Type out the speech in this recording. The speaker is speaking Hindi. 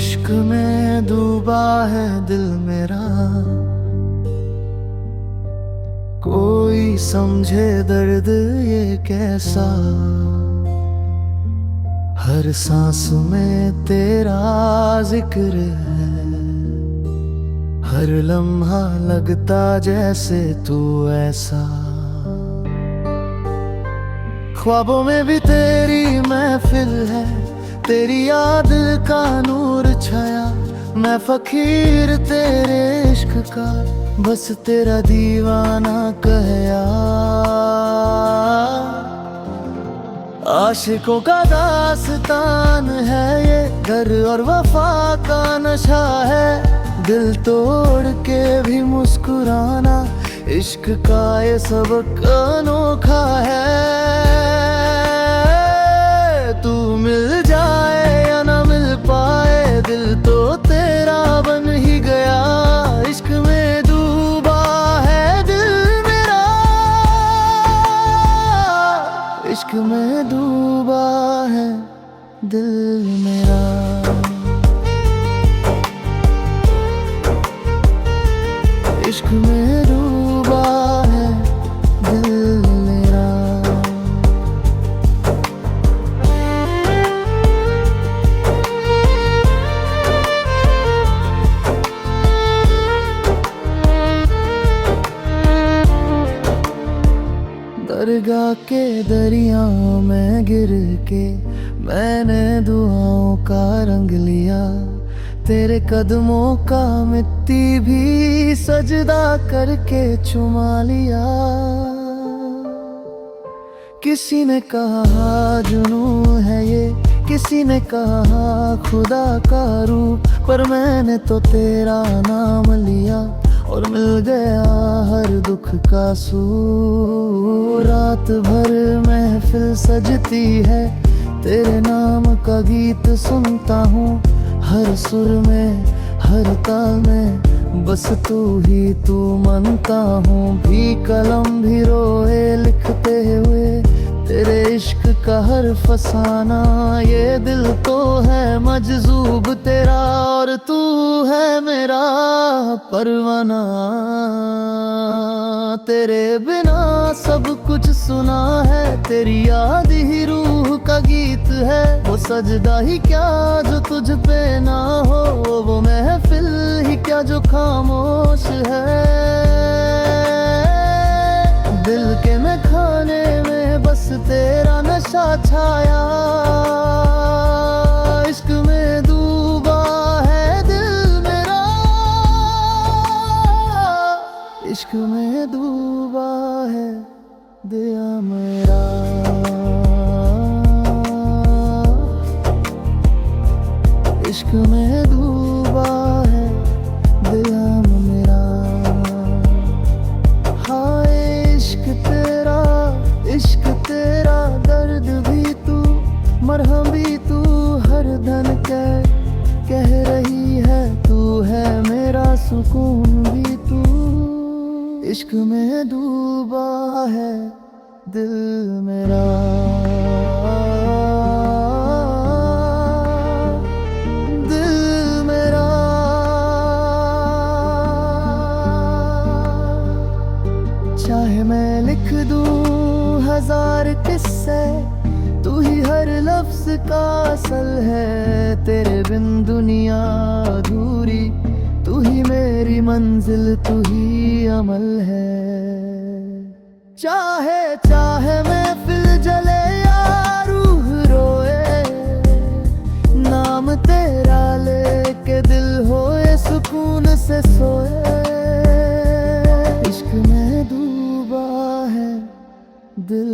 इश्क में डूबा है दिल मेरा, कोई समझे दर्द ये कैसा। हर सांस में तेरा जिक्र है, हर लम्हा लगता जैसे तू ऐसा। ख्वाबों में भी तेरी महफिल है, तेरी याद का नूर छाया। मैं फकीर तेरे इश्क का, बस तेरा दीवाना कहया। आशिकों का दास्तान है ये, घर और वफा का नशा है। दिल तोड़ के भी मुस्कुराना, इश्क का ये सबक अनोखा है। तू मिल जाए या ना मिल पाए, दिल तो तेरा बन ही गया। इश्क में डूबा है दिल मेरा, इश्क में डूबा है दिल मेरा। इश्क में डूबा है दिल मेरा। दरगाह के दरियाओं में गिर के मैंने दुआओं का रंग लिया। तेरे कदमों का मिट्टी भी सजदा करके चुमा लिया। किसी ने कहा जुनू है ये, किसी ने कहा खुदा का रूप, पर मैंने तो तेरा नाम लिया और मिल गया हर दुख का सूर। रात भर महफिल सजती है, तेरे नाम का गीत सुनता हूँ। हर सुर में हर ताल में बस तू ही तू मनता हूँ। भी कलम भी रोए लिखते हुए तेरे इश्क का हर फसाना। ये दिल तो है मजजूब तेरा, और तू है मेरा परवाना। तेरे बिना सब कुछ सुना है, तेरी याद ही रूह का गीत है। वो सजदा ही क्या जो तुझ पे ना हो, वो महफिल ही क्या जो खामोश है। दिल के मैं खाने में बस तेरा नशा छाया। इश्क में डूबा है दिल मेरा, इश्क में डूबा है दिया मेरा। इश्क में डूबा है दिया मेरा। हाय इश्क तेरा दर्द भी तू, मरहम भी तू, हर धन कह रही है तू है मेरा सुकून भी तू। इश्क में डूबा है दिल मेरा। दिल मेरा चाहे मैं लिख दूं हजार किस्से, तू ही हर लफ्ज का असल है। तेरे बिन दुनिया अधूरी, तू ही मेरी मंजिल, तू ही अमल है। चाहे महफिल जले या रूह रोए, नाम तेरा लेके दिल होए सुकून से सोए। इश्क में डूबा है दिल